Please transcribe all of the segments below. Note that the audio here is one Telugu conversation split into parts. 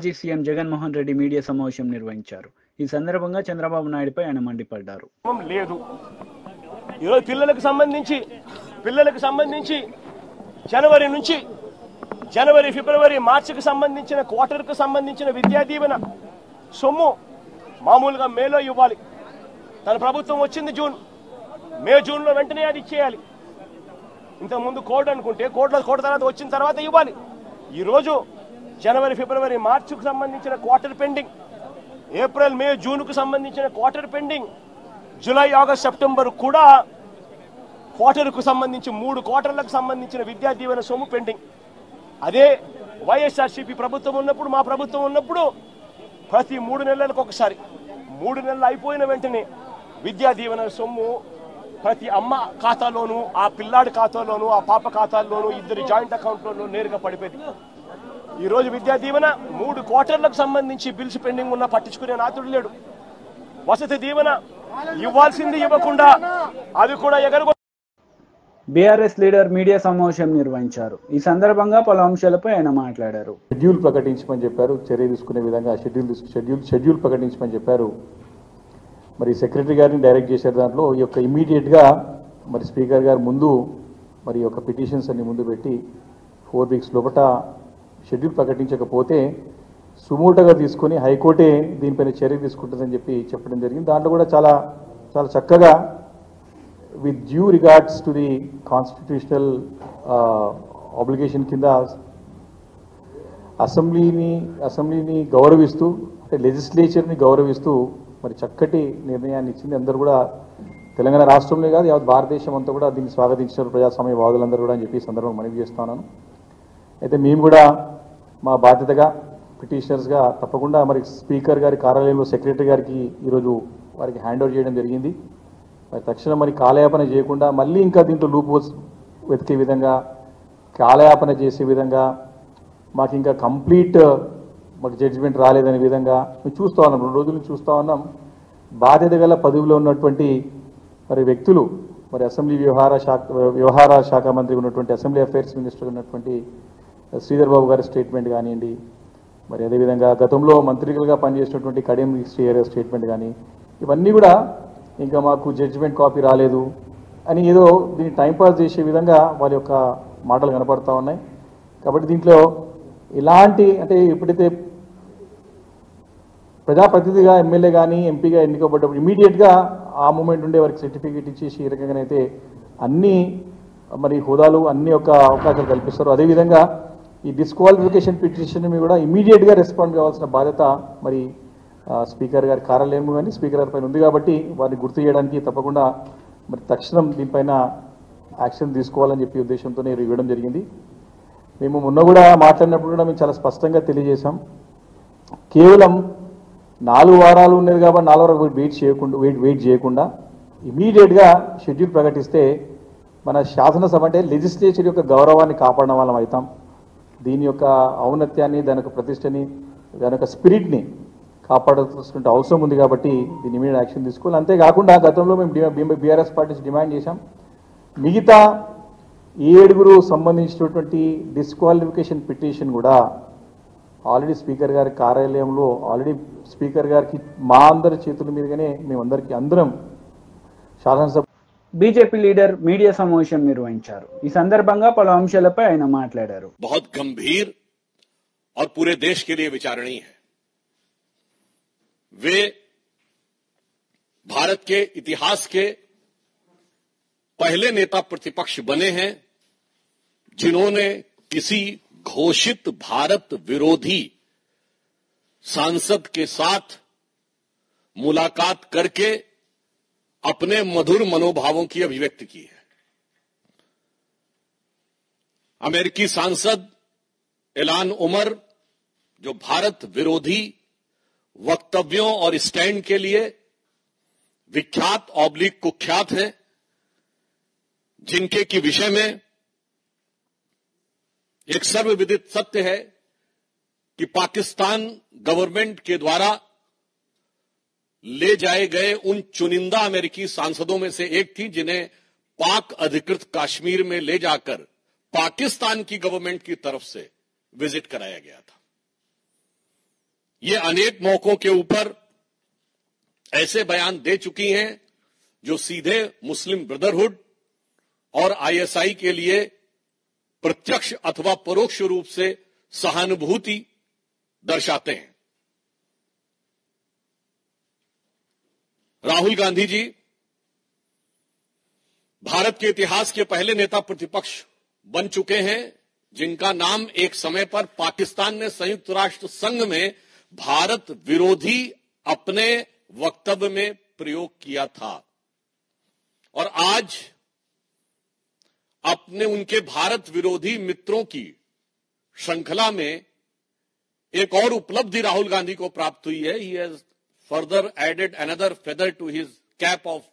మాజీ సీఎం జగన్మోహన్ రెడ్డి మీడియా సమావేశం నిర్వహించారు. ఈ సందర్భంగా చంద్రబాబు నాయుడుపై ఆయన మండిపడ్డారు. లేదు ఈరోజు పిల్లలకు సంబంధించి జనవరి నుంచి ఫిబ్రవరి మార్చికి సంబంధించిన క్వార్టర్కు సంబంధించిన విద్యా దీవెన సొమ్ము మామూలుగా మేలో ఇవ్వాలి. తన ప్రభుత్వం వచ్చింది జూన్లో వెంటనే అది ఇచ్చేయాలి. ఇంతకుముందు కోడ్ అనుకుంటే కోడ్ తర్వాత వచ్చిన తర్వాత ఇవ్వాలి. ఈరోజు జనవరి ఫిబ్రవరి మార్చికు సంబంధించిన క్వార్టర్ పెండింగ్, ఏప్రిల్ మే జూన్కు సంబంధించిన quarter pending, July August September కూడా క్వార్టర్కు సంబంధించి 3 క్వార్టర్లకు సంబంధించిన విద్యా దీవెన సొమ్ము పెండింగ్. అదే వైఎస్ఆర్సీపీ ప్రభుత్వం ఉన్నప్పుడు, మా ప్రభుత్వం ఉన్నప్పుడు ప్రతి 3 నెలలకు ఒకసారి 3 నెలలు అయిపోయిన వెంటనే విద్యా దీవెన సొమ్ము ప్రతి అమ్మ ఖాతాలోను, ఆ పిల్లాడి ఖాతాలోను, ఆ పాప ఖాతాల్లోనూ, ఇద్దరి జాయింట్ అకౌంట్లోనూ నేరుగా పడిపోయింది. ఈ రోజు విద్యా దీవెన 3 క్వార్టర్లకు సంబంధించి బిల్స్ పెండింగ్ ఉన్నా పట్టించుకునే నాతుడు లేడు. వసతి దీవెన ఇవ్వాల్సింది ఇవ్వకుండా అది కూడా ఎగరగొ బీఆర్ఎస్ లీడర్ మీడియా సమావేశం నిర్వహించారు. ఈ సందర్భంగా పలు అంశాలపై ఆయన మాట్లాడారు. షెడ్యూల్ ప్రకటించమని చెప్పారు, చర్య తీసుకునే విధంగా షెడ్యూల్ ప్రకటించమని చెప్పారు. మరి సెక్రటరీ గారిని డైరెక్ట్ చేశారు. దాంట్లో ఈ యొక్క ఇమీడియట్గా మరి స్పీకర్ గారు ముందు మరి యొక్క పిటిషన్స్ అన్ని ముందు పెట్టి 4 వీక్స్ లోపల షెడ్యూల్ ప్రకటించకపోతే సుమోటోగా తీసుకొని హైకోర్టే దీనిపైన చర్య తీసుకుంటుందని చెప్పడం జరిగింది. దాంట్లో కూడా చాలా చాలా చక్కగా with due regards to the constitutional obligation కింద అసెంబ్లీని గౌరవిస్తూ, అంటే లెజిస్లేచర్ని గౌరవిస్తూ మరి చక్కటి నిర్ణయాన్ని ఇచ్చింది. అందరూ కూడా తెలంగాణ రాష్ట్రంలో కాదు యావత్ భారతదేశం అంతా కూడా దీన్ని స్వాగతించారు ప్రజాస్వామ్యవాదులందరూ కూడా అని చెప్పి సందర్భంగా మనవి చేస్తున్నాను. అయితే మేము కూడా మా బాధ్యతగా పిటిషనర్స్గా తప్పకుండా మరి స్పీకర్ గారి కార్యాలయంలో సెక్రటరీ గారికి ఈరోజు వారికి హ్యాండ్ ఓవర్ చేయడం జరిగింది. మరి తక్షణం మరి కాలయాపన చేయకుండా మళ్ళీ ఇంకా దీంట్లో లూప్ హోల్స్ వెతికే విధంగా, కాలయాపన చేసే విధంగా, మాకు ఇంకా కంప్లీట్ మాకు జడ్జిమెంట్ రాలేదనే విధంగా మేము చూస్తూ ఉన్నాం. 2 రోజుల నుంచి చూస్తూ ఉన్నాం. బాధ్యత గల పదవిలో ఉన్నటువంటి మరి వ్యక్తులు, మరి అసెంబ్లీ వ్యవహార శాఖ మంత్రి ఉన్నటువంటి అసెంబ్లీ అఫైర్స్ మినిస్టర్ ఉన్నటువంటి శ్రీధర్ బాబు గారి స్టేట్మెంట్ కానివ్వండి, మరి అదేవిధంగా గతంలో మంత్రిలుగా పనిచేసినటువంటి కడియం శ్రీహరి స్టేట్మెంట్ కానీ, ఇవన్నీ కూడా ఇంకా మాకు జడ్జిమెంట్ కాపీ రాలేదు అని ఏదో దీన్ని టైంపాస్ చేసే విధంగా వాళ్ళ యొక్క మాటలు కనపడతా ఉన్నాయి. కాబట్టి దీంట్లో ఇలాంటి, అంటే ఎప్పుడైతే ప్రజాప్రతినిధిగా ఎమ్మెల్యే కానీ ఎంపీగా ఎన్నికబడ్డప్పుడు ఇమీడియట్గా ఆ మూమెంట్ ఉండే వారికి సర్టిఫికేట్ ఇచ్చేసి ఈ రకంగానైతే అన్ని మరి హోదాలు అన్ని యొక్క అవకాశాలు కల్పిస్తారు. అదేవిధంగా ఈ డిస్క్వాలిఫికేషన్ పిటిషన్ కూడా ఇమీడియట్గా రెస్పాండ్ కావాల్సిన బాధ్యత మరి స్పీకర్ గారి కార్యాలయం కానీ స్పీకర్ గారి పైన ఉంది. కాబట్టి వారిని గుర్తు చేయడానికి తప్పకుండా మరి తక్షణం దీనిపైన యాక్షన్ తీసుకోవాలని చెప్పి ఉద్దేశంతోనే ఇవ్వడం జరిగింది. మేము మొన్న కూడా మాట్లాడినప్పుడు కూడా మేము చాలా స్పష్టంగా తెలియజేశాం. కేవలం 4 వారాలు ఉన్నది కాబట్టి 4 వారాలు వెయిట్ చేయకుండా ఇమీడియట్గా షెడ్యూల్ ప్రకటిస్తే మన శాసనసభ అంటే లెజిస్లేచర్ యొక్క గౌరవాన్ని కాపాడడం వాళ్ళం అవుతాం. దీని యొక్క ఔన్నత్యాన్ని, దాని యొక్క ప్రతిష్టని, దాని యొక్క స్పిరిట్ని కాపాడాల్సిన అవసరం ఉంది. కాబట్టి దీని ఇమీడియట్ యాక్షన్ తీసుకోవాలి. అంతేకాకుండా గతంలో మేము బీఆర్ఎస్ పార్టీస్ డిమాండ్ చేశాం, మిగతా 7 సంబంధించినటువంటి డిస్క్వాలిఫికేషన్ పిటిషన్ కూడా ఆల్రెడీ స్పీకర్ గారి కార్యాలయంలో ఆల్రెడీ స్పీకర్ గారికి మా అందరి చేతుల మీదుగానే అందరం శాసనసభ బీజేపీ లీడర్ మీడియా సమావేశం నిర్వహించారు. ఈ సందర్భంగా పలు అంశాలపై ఆయన మాట్లాడారు. बहुत गंभीर और पूरे देश के लिए विचारणीय है। वे भारत के इतिहास के पहले नेता प्रतिपक्ष बने हैं जिन्होंने किसी घोषित भारत विरोधी सांसद के साथ मुलाकात करके अपने मधुर मनोभावों की अभिव्यक्ति की है। अमेरिकी सांसद इलान उमर जो भारत विरोधी वक्तव्यों और स्टैंड के लिए विख्यात कुख्यात हैं, जिनके की विषय में एक सर्वविदित सत्य है कि पाकिस्तान गवर्नमेंट के द्वारा ले जाए गए उन चुनिंदा अमेरिकी सांसदों में से एक थी जिन्हें पाक अधिकृत कश्मीर में ले जाकर पाकिस्तान की गवर्नमेंट की तरफ से विजिट कराया गया था। ये अनेक मौकों के ऊपर ऐसे बयान दे चुकी हैं जो सीधे मुस्लिम ब्रदरहुड और आईएसआई के लिए प्रत्यक्ष अथवा परोक्ष रूप से सहानुभूति दर्शाते हैं। राहुल गांधी जी भारत के इतिहास के पहले नेता प्रतिपक्ष बन चुके हैं जिनका नाम एक समय पर पाकिस्तान ने संयुक्त राष्ट्र संघ में भारत विरोधी अपने वक्तव्य में प्रयोग किया था, और आज अपने उनके भारत विरोधी मित्रों की श्रृंखला में एक और उपलब्धि राहुल गांधी को प्राप्त हुई है। He has further added another feather to his cap of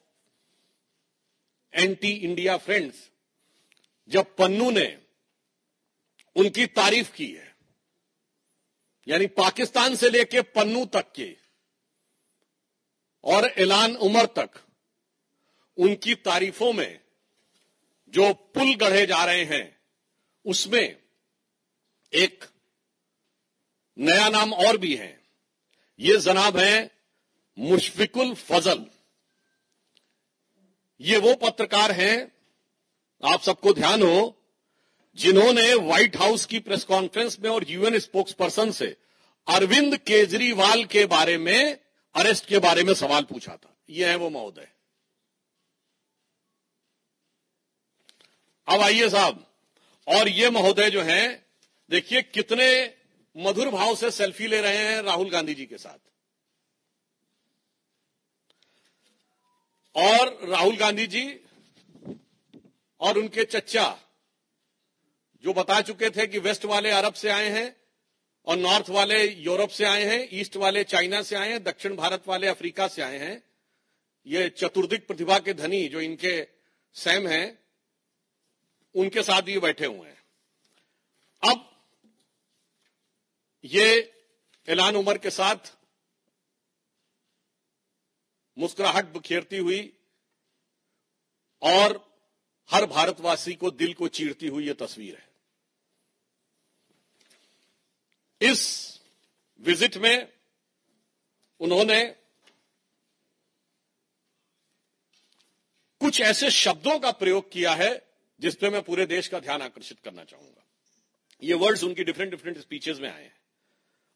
anti India friends, जब पन्नू ने उनकी तारीफ की है, यानी पाकिस्तान से लेकर पन्नू तक के और ऐलान उमर तक उनकी तारीफों में जो पुल गढ़े जा रहे हैं उसमें एक नया नाम और भी है। ये जनाब हैं मुशफिकुल फजल। ये वो पत्रकार हैं, आप सबको ध्यान हो, जिन्होंने व्हाइट हाउस की प्रेस कॉन्फ्रेंस में और यूएन स्पोक्स पर्सन से अरविंद केजरीवाल के बारे में, अरेस्ट के बारे में सवाल पूछा था। ये है वो महोदय। अब आइए साहब, और ये महोदय जो हैं, देखिए कितने मधुर भाव से सेल्फी ले रहे हैं राहुल गांधी जी के साथ। और राहुल गांधी जी और उनके चच्चा जो बता चुके थे कि वेस्ट वाले अरब से आए हैं और नॉर्थ वाले यूरोप से आए हैं, ईस्ट वाले चाइना से आए हैं, दक्षिण भारत वाले अफ्रीका से आए हैं, ये चतुर्दिक प्रतिभा के धनी जो इनके सैम हैं, उनके साथ ये बैठे हुए हैं। अब ये ऐलान उमर के साथ मुस्कुराहट बिखेरती हुई और हर भारतवासी को दिल को चीरती हुई ये तस्वीर है। इस विजिट में उन्होंने कुछ ऐसे शब्दों का प्रयोग किया है जिस पे मैं पूरे देश का ध्यान आकर्षित करना चाहूंगा। ये वर्ड्स उनकी डिफरेंट डिफरेंट स्पीचेस में आए हैं।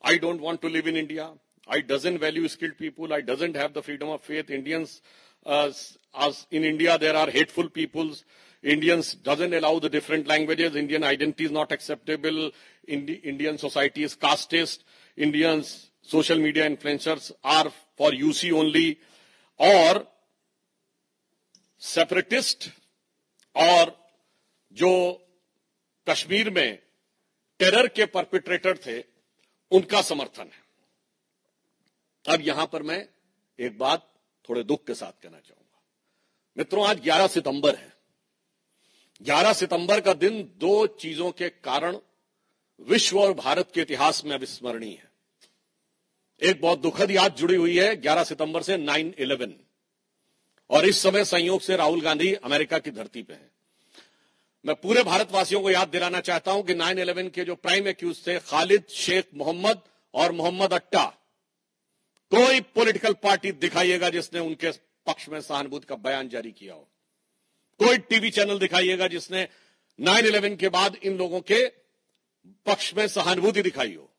I don't want to live in India, I doesn't value skilled people, I doesn't have the freedom of faith, Indians, as in India there are hateful peoples, Indians doesn't allow the different languages, Indian identity is not acceptable, Indian society is casteist, Indians social media influencers are for UC only, और सेपरेटिस्ट और जो कश्मीर में टेरर के परपिट्रेटर थे उनका समर्थन है। अब यहां पर मैं एक बात थोड़े दुख के साथ कहना चाहूंगा। मित्रों, आज 11 सितंबर है। 11 सितंबर का दिन दो चीजों के कारण विश्व और भारत के इतिहास में अविस्मरणीय है। एक बहुत दुखद याद जुड़ी हुई है 11 सितंबर से 9/11, और इस समय संयोग से राहुल गांधी अमेरिका की धरती पे हैं। मैं पूरे भारतवासियों को याद दिलाना चाहता हूं कि 9/11 के जो प्राइम एक्यूज थे खालिद शेख मोहम्मद और मोहम्मद अट्टा, कोई पॉलिटिकल पार्टी दिखाइएगा जिसने उनके पक्ष में सहानुभूति का बयान जारी किया हो। कोई टीवी चैनल दिखाइएगा जिसने 9/11 के बाद इन लोगों के पक्ष में सहानुभूति दिखाई हो।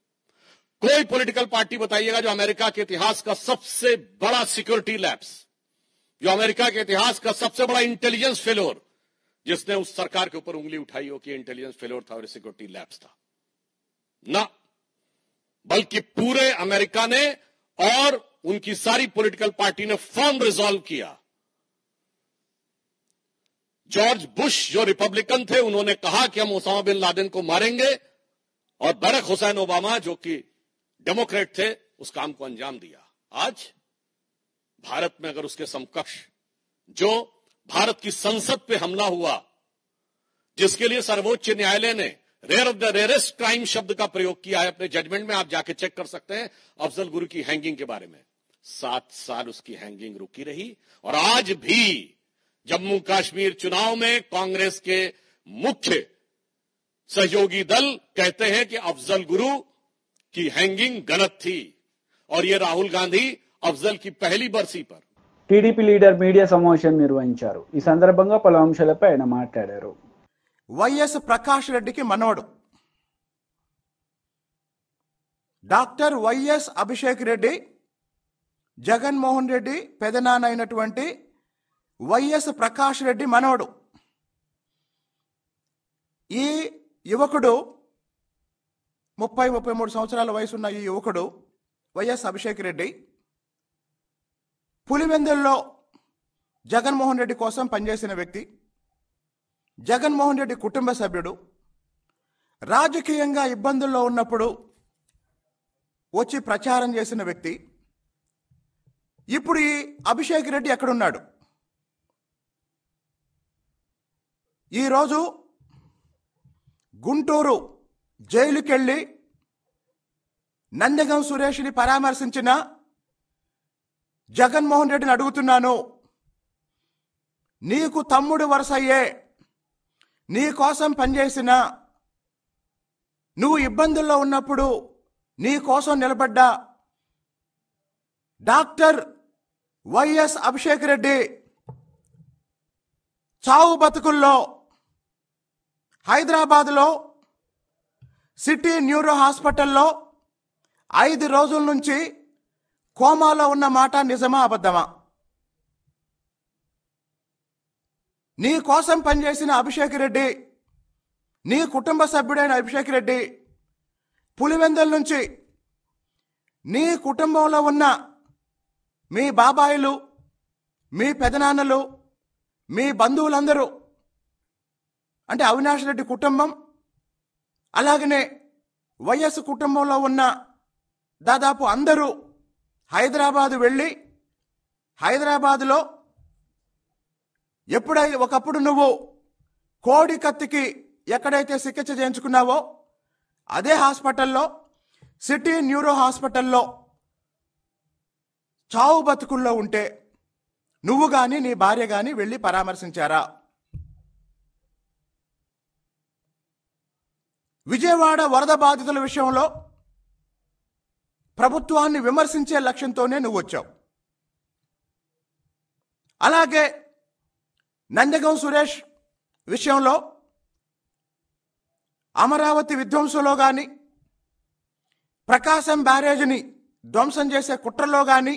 कोई पॉलिटिकल पार्टी बताइएगा जो अमेरिका के इतिहास का सबसे बड़ा सिक्योरिटी लैप्स, जो अमेरिका के इतिहास का सबसे बड़ा इंटेलिजेंस फेलोर, जिसने उस सरकार के ऊपर उंगली उठाई हो कि इंटेलिजेंस फेलोर था और सिक्योरिटी लैप्स था। ना, बल्कि पूरे अमेरिका ने और उनकी सारी पॉलिटिकल पार्टी ने फर्म रिजॉल्व किया। जॉर्ज बुश जो रिपब्लिकन थे, उन्होंने कहा कि हम ओसामा बिन लादेन को मारेंगे, और बराक हुसैन ओबामा जो कि डेमोक्रेट थे उस काम को अंजाम दिया। आज भारत में अगर उसके समकक्ष जो भारत की संसद पे हमला हुआ, जिसके लिए सर्वोच्च न्यायालय ने rare of the rarest crime शब्द का प्रयोग किया है अपने जजमेंट में, आप जाके चेक कर सकते हैं अफजल गुरु की हैंगिंग के बारे में। 7 साल उसकी हैंगिंग रुकी रही, और आज भी जम्मू कश्मीर चुनाव में कांग्रेस के मुख्य सहयोगी दल कहते हैं कि अफजल गुरु की हैंगिंग गलत थी, और ये राहुल गांधी अफजल की पहली बरसी पर టీడీపీ లీడర్ మీడియా సమావేశం నిర్వహించారు. ఈ సందర్భంగా పలు అంశాలపై ఆయన మాట్లాడారు. వైఎస్ ప్రకాష్ రెడ్డికి మనవడు డాక్టర్ వైఎస్ అభిషేక్ రెడ్డి, జగన్మోహన్ రెడ్డి పెదనాన్న అయినటువంటి వైఎస్ ప్రకాష్ రెడ్డి మనవడు. ఈ యువకుడు 33 సంవత్సరాల వయసున్న ఈ యువకుడు వైఎస్ అభిషేక్ రెడ్డి పులివెందుల్లో జగన్మోహన్ రెడ్డి కోసం పనిచేసిన వ్యక్తి, జగన్మోహన్ రెడ్డి కుటుంబ సభ్యుడు. రాజకీయంగా ఇబ్బందుల్లో ఉన్నప్పుడు వచ్చి ప్రచారం చేసిన వ్యక్తి. ఇప్పుడు ఈ అభిషేక్ రెడ్డి ఎక్కడున్నాడు? ఈరోజు గుంటూరు జైలుకెళ్ళి నందగం సురేష్ని పరామర్శించిన జగన్మోహన్ రెడ్డిని అడుగుతున్నాను, నీకు తమ్ముడు వరుసయ్యే, నీ కోసం పనిచేసిన, నువ్వు ఇబ్బందుల్లో ఉన్నప్పుడు నీ కోసం నిలబడ్డా డాక్టర్ వైఎస్ అభిషేక్ రెడ్డి చావు బతుకుల్లో హైదరాబాద్లో సిటీ న్యూరో హాస్పిటల్లో 5 రోజుల నుంచి కోమాలో ఉన్న మాట నిజమా అబద్ధమా? నీ కోసం పనిచేసిన అభిషేక్ రెడ్డి, నీ కుటుంబ సభ్యుడైన అభిషేక్ రెడ్డి పులివెందుల నుంచి నీ కుటుంబంలో ఉన్న మీ బాబాయిలు, మీ పెదనాన్నలు, మీ బంధువులందరూ, అంటే అవినాష్ రెడ్డి కుటుంబం, అలాగనే వైఎస్ కుటుంబంలో ఉన్న దాదాపు అందరూ హైదరాబాదు వెళ్ళి హైదరాబాదులో ఒకప్పుడు నువ్వు కోడి కత్తికి ఎక్కడైతే చికిత్స చేయించుకున్నావో అదే హాస్పిటల్లో, సిటీ న్యూరో హాస్పిటల్లో చావు బతుకుల్లో ఉంటే నువ్వు కానీ నీ భార్య కానీ వెళ్ళి పరామర్శించారా? విజయవాడ వరద బాధితుల విషయంలో ప్రభుత్వాన్ని విమర్శించే లక్ష్యంతోనే నువ్వు వచ్చావు. అలాగే నందగం సురేష్ విషయంలో అమరావతి విధ్వంసంలో కానీ, ప్రకాశం బ్యారేజ్ని ధ్వంసం చేసే కుట్రలో కానీ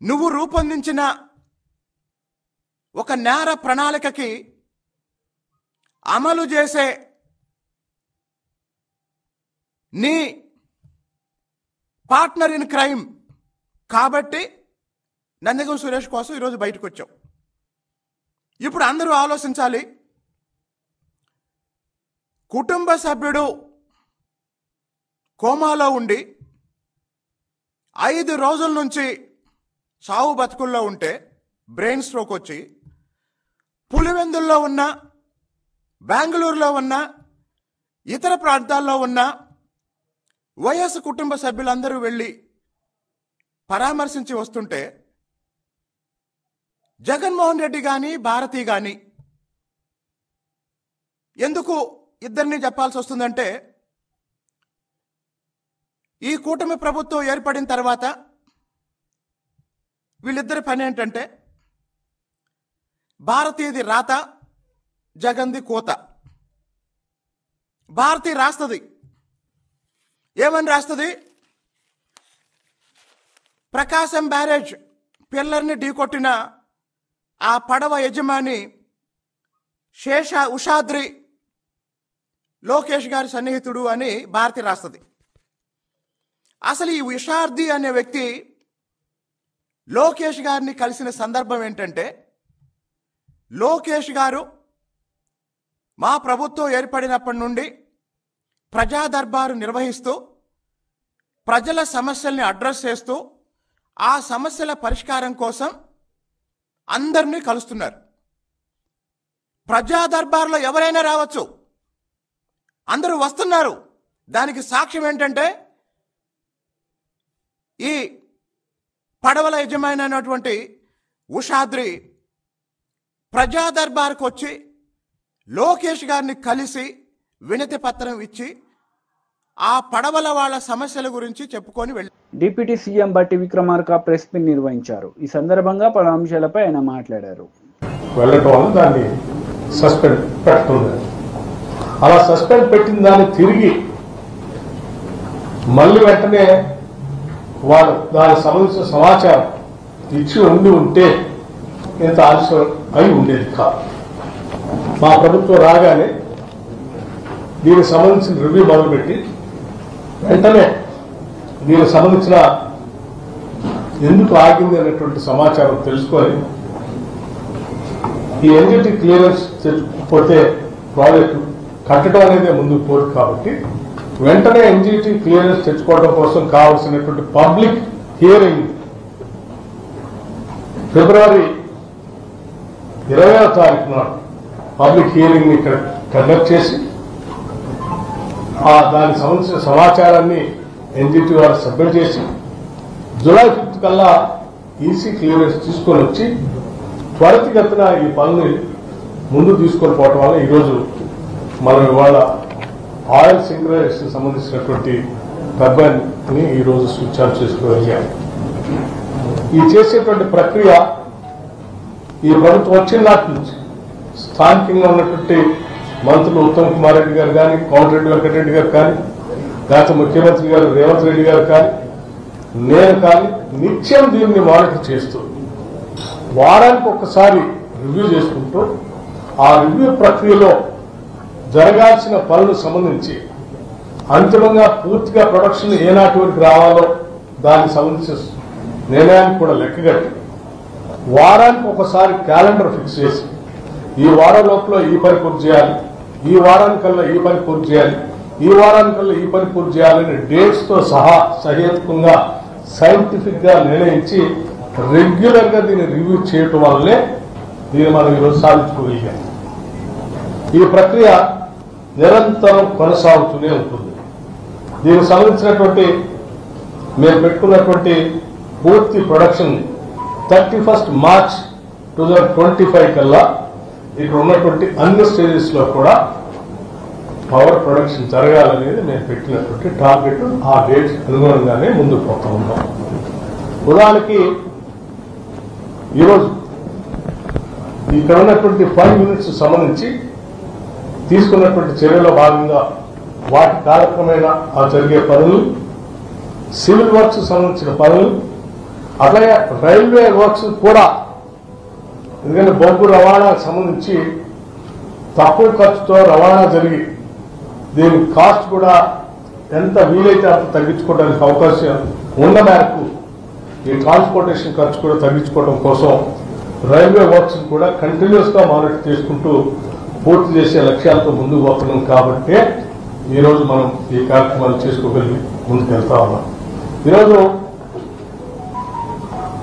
నువ్వు రూపొందించిన ఒక నేర ప్రణాళికకి అమలు చేసే నీ పార్ట్నర్ ఇన్ క్రైమ్ కాబట్టి నందగం సురేష్ కోసం ఈరోజు బయటకు వచ్చావు. ఇప్పుడు అందరూ ఆలోచించాలి, కుటుంబ సభ్యుడు కోమాలో ఉండి 5 రోజుల నుంచి చావు బతుకుల్లో ఉంటే, బ్రెయిన్ స్ట్రోక్ వచ్చి పులివెందుల్లో ఉన్న, బెంగళూరులో ఉన్న, ఇతర ప్రాంతాల్లో ఉన్న వైఎస్ కుటుంబ సభ్యులందరూ వెళ్ళి పరామర్శించి వస్తుంటే జగన్మోహన్ రెడ్డి కానీ, భారతి కానీ ఎందుకు ఇద్దరిని చెప్పాల్సి వస్తుందంటే, ఈ కూటమి ప్రభుత్వం ఏర్పడిన తర్వాత వీళ్ళిద్దరి పని ఏంటంటే, భారతీయది రాత, జగన్ది కోత. భారతి రాస్తుంది, ఏమని రాస్తుంది? ప్రకాశం బ్యారేజ్ పిల్లర్ని ఢీకొట్టిన ఆ పడవ యజమాని ఉషాద్రి లోకేష్ గారి సన్నిహితుడు అని భారతి రాస్తుంది. అసలు ఈ ఉషాద్రి అనే వ్యక్తి లోకేష్ గారిని కలిసిన సందర్భం ఏంటంటే, లోకేష్ గారు మా ప్రభుత్వం ఏర్పడినప్పటి నుండి ప్రజా దర్బారు నిర్వహిస్తూ ప్రజల సమస్యల్ని అడ్రస్ చేస్తూ ఆ సమస్యల పరిష్కారం కోసం అందరినీ కలుస్తున్నారు. ప్రజా దర్బార్లో ఎవరైనా రావచ్చు, అందరూ వస్తున్నారు. దానికి సాక్ష్యం ఏంటంటే, ఈ పడవల యజమాని అయినటువంటి ఉషాద్రి ప్రజా దర్బార్కు వచ్చి లోకేష్ గారిని కలిసి వినతి పత్రం ఇచ్చి ఆ పడవల వాళ్ళ సమస్యల గురించి చెప్పుకొని వెళ్ళారు. డిప్యూటీ సీఎం బట్టి విక్రమార్క ప్రెస్ మీట్ నిర్వహించారు. ఈ సందర్భంగా పలు అంశాలపై ఆయన మాట్లాడారు. వెళ్ళటం వల్ల దాన్ని సస్పెండ్ పెడుతుంది. అలా సస్పెండ్ పెట్టిన దాన్ని తిరిగి మళ్ళీ వెంటనే వాళ్ళు దానికి సంబంధించిన సమాచారం ఇచ్చి ఉంటే ఇంత ఆలస్యం అయి ఉండేది కాదు. మా ప్రభుత్వం రాగానే దీనికి సంబంధించిన రివ్యూ మొదలుపెట్టి వెంటనే దీనికి సంబంధించిన ఎందుకు ఆగింది అనేటువంటి సమాచారం తెలుసుకొని ఈ ఎన్జిటి క్లియరెన్స్ తెచ్చుకోకపోతే ప్రాజెక్టు కట్టడం అనేది ముందుకు పోదు కాబట్టి వెంటనే ఎన్జిటి క్లియరెన్స్ తెచ్చుకోవడం కోసం కావాల్సినటువంటి పబ్లిక్ హియరింగ్ ఫిబ్రవరి 20వ తారీఖు నాడు పబ్లిక్ హియరింగ్ ని ఇక్కడ కండక్ట్ చేసి దానికి సంబంధించిన సమాచారాన్ని ఎన్జిటి వారు సబ్మిట్ చేసి జూలై 5 కల్లా ఈసీ క్లియరెన్స్ తీసుకొని వచ్చి త్వరితగతిన ఈ పనులు ముందు తీసుకొని పోవటం వల్ల ఈరోజు మనం ఇవాళ ఆయిల్ సింక్రనైజేషన్ సంబంధించినటువంటి టర్బైన్ ని ఈరోజు స్విచ్ ఆఫ్ చేసుకోగలిగాం. ఈ చేసేటువంటి ప్రక్రియ ఈ ప్రభుత్వం వచ్చిన నాటి నుంచి స్థానికంగా ఉన్నటువంటి మంత్రులు ఉత్తమ్ కుమార్ రెడ్డి గారు కానీ, కోమటిరెడ్డి వెంకటరెడ్డి గారు కానీ, గత ముఖ్యమంత్రి గారు రేవంత్ రెడ్డి గారు కానీ, నేను కానీ నిత్యం దీన్ని మానిటర్ చేస్తూ వారానికి ఒక్కసారి రివ్యూ చేసుకుంటూ ఆ రివ్యూ ప్రక్రియలో జరగాల్సిన పనులకు సంబంధించి అంతిమంగా పూర్తిగా ప్రొడక్షన్ ఏనాటి వరకు రావాలో దానికి సంబంధించిన నిర్ణయాన్ని కూడా లెక్కగట్టి వారానికి ఒకసారి క్యాలెండర్ ఫిక్స్ చేసి ఈ వారం లోపల ఈ పని పూర్తి చేయాలి, ఈ వారానికల్లా ఈ పని పూర్తి చేయాలి, ఈ వారానికల్లా ఈ పని పూర్తి చేయాలని డేట్స్ తో సహా సహేతుకంగా సైంటిఫిక్ గా నిర్ణయించి రెగ్యులర్ గా దీన్ని రివ్యూ చేయటం వల్లే దీన్ని మనం ఈరోజు సాధించుకోగలిగాం. ఈ ప్రక్రియ నిరంతరం కొనసాగుతూనే ఉంటుంది. దీనికి సంబంధించినటువంటి మేము పెట్టుకున్నటువంటి పూర్తి ప్రొడక్షన్ 31 మార్చ్ 2025 కల్లా ఇక్కడ ఉన్నటువంటి అన్ని స్టేజెస్ లో కూడా పవర్ ప్రొడక్షన్ జరగాలనేది మేము పెట్టినటువంటి టార్గెట్. ఆ డేట్స్ అనుగుణంగానే ముందుకు పోతా ఉన్నాం. ఉదాహరణకి ఈరోజు ఇక్కడ ఉన్నటువంటి 5 యూనిట్స్ సంబంధించి తీసుకున్నటువంటి చర్యలో భాగంగా వాటి కాలక్రమేణా జరిగే పనులు, సివిల్ వర్క్స్ సంబంధించిన పనులు, అలాగే రైల్వే వర్క్స్ కూడా, ఎందుకంటే బొగ్గు రవాణాకు సంబంధించి తక్కువ ఖర్చుతో రవాణా జరిగి దీని కాస్ట్ కూడా ఎంత వీలైతే అంత తగ్గించుకోవడానికి అవకాశం ఉన్న మేరకు ఈ ట్రాన్స్పోర్టేషన్ ఖర్చు కూడా తగ్గించుకోవడం కోసం రైల్వే వర్క్స్ కూడా కంటిన్యూస్ గా మానిటర్ చేసుకుంటూ పూర్తి చేసే లక్ష్యాలతో ముందుకు పోతున్నాం. కాబట్టి ఈరోజు మనం ఈ కార్యక్రమాలు చేసుకోగలిగి ముందుకు వెళ్తా ఉన్నాం. ఈరోజు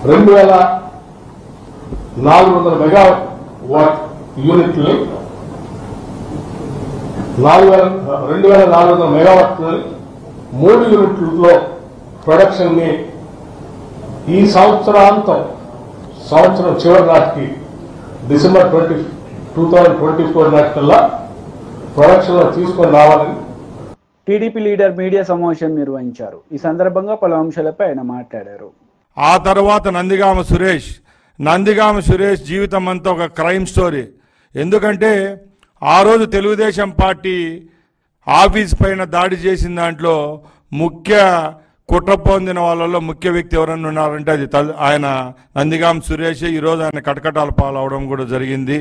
2400 మెగావాట్ యూనిట్లని 2400 మెగావాట్లని 3 యూనిట్లలో ప్రొడక్షన్ ని ఈ సంవత్సరం చివరి నాటికి డిసెంబర్ 2024 నాటికల్లా ప్రొడక్షన్ లో తీసుకొని రావాలని టీడీపీ లీడర్ మీడియా సమావేశం నిర్వహించారు. ఈ సందర్భంగా పలు అంశాలపై ఆయన మాట్లాడారు. ఆ తర్వాత నందిగామ సురేష్ జీవితం అంతా ఒక క్రైమ్ స్టోరీ. ఎందుకంటే ఆ రోజు తెలుగుదేశం పార్టీ ఆఫీస్ పైన దాడి చేసిన దాంట్లో ముఖ్య కుట్ర పొందిన వాళ్ళలో ముఖ్య వ్యక్తి ఎవరన్నా ఉన్నారంటే అది ఆయన నందిగామ సురేష్. ఈరోజు ఆయన కటకటాల పాలవడం కూడా జరిగింది.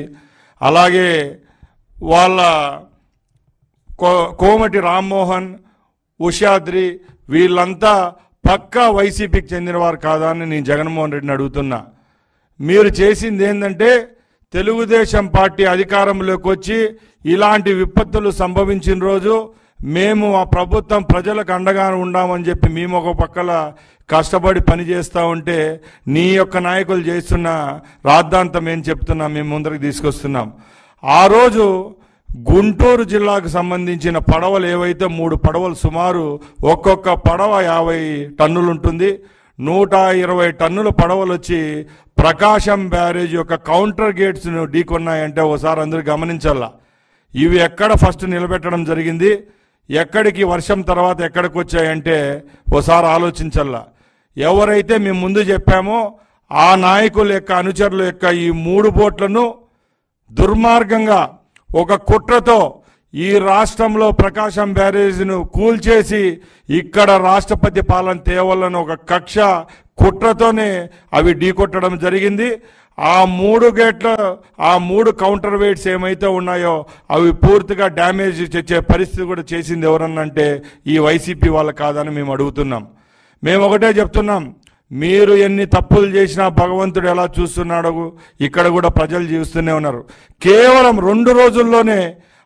అలాగే వాళ్ళ కోమటి రామ్మోహన్, ఉషాద్రి వీళ్ళంతా పక్కా వైసీపీకి చెందినవారు కాదా అని నేను జగన్మోహన్ రెడ్డిని అడుగుతున్నా. మీరు చేసింది ఏంటంటే తెలుగుదేశం పార్టీ అధికారంలోకి వచ్చి ఇలాంటి విపత్తులు సంభవించిన రోజు మేము ఆ ప్రభుత్వం ప్రజలకు అండగా ఉండామని చెప్పి మేము ఒక పక్కల కష్టపడి పనిచేస్తూ ఉంటే నీ యొక్క నాయకులు చేస్తున్న రాద్ధాంతం ఏం చెప్తున్నా మేము ముందరికి తీసుకొస్తున్నాం. ఆ రోజు గుంటూరు జిల్లాకు సంబంధించిన పడవలు ఏవైతే 3 పడవలు సుమారు ఒక్కొక్క పడవ 50 టన్నులు ఉంటుంది. 120 టన్నుల పడవలు వచ్చి ప్రకాశం బ్యారేజ్ యొక్క కౌంటర్ గేట్స్ ను ఢీకొన్నాయంటే ఒకసారి అందరూ గమనించాలా. ఇవి ఎక్కడ ఫస్ట్ నిలబెట్టడం జరిగింది, ఎక్కడికి వర్షం తర్వాత ఎక్కడికి వచ్చాయంటే ఓసారి ఆలోచించల్లా. ఎవరైతే మేము ముందు చెప్పామో ఆ నాయకుల యొక్క అనుచరుల యొక్క ఈ 3 బోట్లను దుర్మార్గంగా ఒక కుట్రతో ఈ రాష్ట్రంలో ప్రకాశం బ్యారేజ్ను కూల్చేసి ఇక్కడ రాష్ట్రపతి పాలన తేవాలని ఒక కక్ష కుట్రతోనే అవి ఢీకొట్టడం జరిగింది. ఆ 3 గేట్ల ఆ 3 కౌంటర్ వెయిట్స్ ఏమైతే ఉన్నాయో అవి పూర్తిగా డ్యామేజ్ తెచ్చే పరిస్థితి కూడా చేసింది ఎవరన్నంటే ఈ వైసీపీ వాళ్ళు కాదని మేము అడుగుతున్నాం. మేము ఒకటే చెప్తున్నాం, మీరు ఎన్ని తప్పులు చేసినా భగవంతుడు ఎలా చూస్తున్నాడో ఇక్కడ కూడా ప్రజలు చూస్తూనే ఉన్నారు. కేవలం 2 రోజుల్లోనే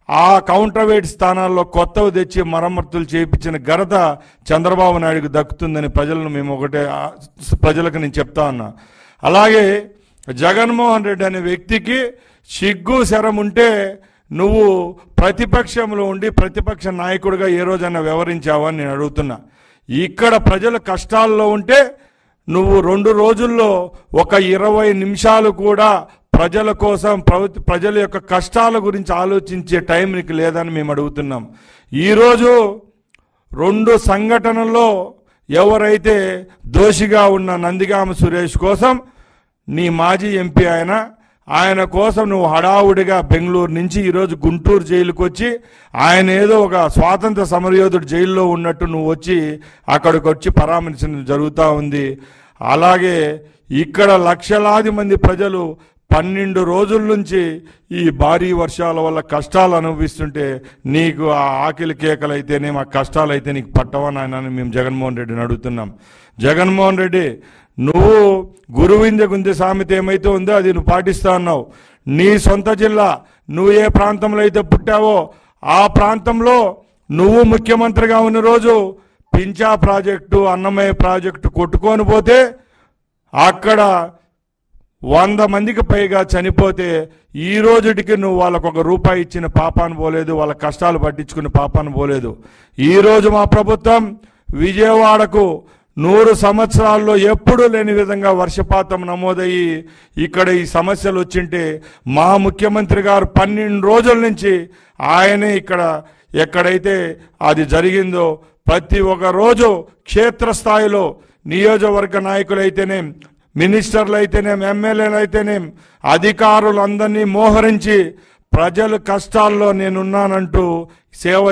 ఆ కౌంటర్ వెయిట్ స్థానాల్లో కొత్తవి తెచ్చి మరమ్మతులు చేయించిన ఘనత చంద్రబాబు నాయుడుకు దక్కుతుందని ప్రజలకు నేను చెప్తా ఉన్నా. అలాగే జగన్మోహన్ రెడ్డి అనే వ్యక్తికి సిగ్గు శరం ఉంటే నువ్వు ప్రతిపక్షంలో ఉండి ప్రతిపక్ష నాయకుడిగా ఏ రోజైనా వ్యవహరించావని నేను అడుగుతున్నా. ఇక్కడ ప్రజల కష్టాల్లో ఉంటే నువ్వు 2 రోజుల్లో ఒక 20 నిమిషాలు కూడా ప్రజల కోసం ప్రజల యొక్క కష్టాల గురించి ఆలోచించే టైం నీకు లేదని మేము అడుగుతున్నాం. ఈరోజు 2 సంఘటనల్లో ఎవరైతే దోషిగా ఉన్న నందిగామ సురేష్ కోసం నీ మాజీ ఎంపీ ఆయన కోసం నువ్వు హడావుడిగా బెంగళూరు నుంచి ఈరోజు గుంటూరు జైలుకు వచ్చి ఆయన ఏదో ఒక స్వాతంత్ర సమరయోధుడు జైల్లో ఉన్నట్టు నువ్వు వచ్చి అక్కడికి వచ్చి పరామర్శించడం జరుగుతూ ఉంది. అలాగే ఇక్కడ లక్షలాది మంది ప్రజలు 12 రోజుల నుంచి ఈ భారీ వర్షాల వల్ల కష్టాలు అనుభవిస్తుంటే నీకు ఆ ఆకలి కేకలైతేనేమి ఆ కష్టాలైతే నీకు పట్టవని ఆయన మేము జగన్మోహన్ రెడ్డిని అడుగుతున్నాం. జగన్మోహన్ రెడ్డి, నువ్వు గురువింద గుందె సామెత ఏమైతే ఉందో అది నువ్వు పాటిస్తా ఉన్నావు. నీ సొంత జిల్లా నువ్వు ఏ ప్రాంతంలో అయితే పుట్టావో ఆ ప్రాంతంలో నువ్వు ముఖ్యమంత్రిగా ఉన్న రోజు పించా ప్రాజెక్టు అన్నమయ్య ప్రాజెక్టు కొట్టుకొని పోతే అక్కడ 100 మందికి పైగా చనిపోతే ఈ రోజుటికి నువ్వు వాళ్ళకు ₹1 ఇచ్చిన పాపాను పోలేదు, వాళ్ళ కష్టాలు పట్టించుకుని పాపాను పోలేదు. ఈరోజు మా ప్రభుత్వం విజయవాడకు 100 సంవత్సరాల్లో ఎప్పుడూ లేని విధంగా వర్షపాతం నమోదయ్యి ఇక్కడ ఈ సమస్యలు వచ్చింటే మా ముఖ్యమంత్రి గారు 12 రోజుల నుంచి ఆయనే ఇక్కడ ఎక్కడైతే అది జరిగిందో ప్రతి ఒక్క రోజు క్షేత్రస్థాయిలో నియోజకవర్గ నాయకులైతేనేం మినిస్టర్లు అయితేనేం ఎమ్మెల్యేలు అయితేనేం అధికారులందరినీ మోహరించి ప్రజల కష్టాల్లో నేనున్నానంటూ సేవ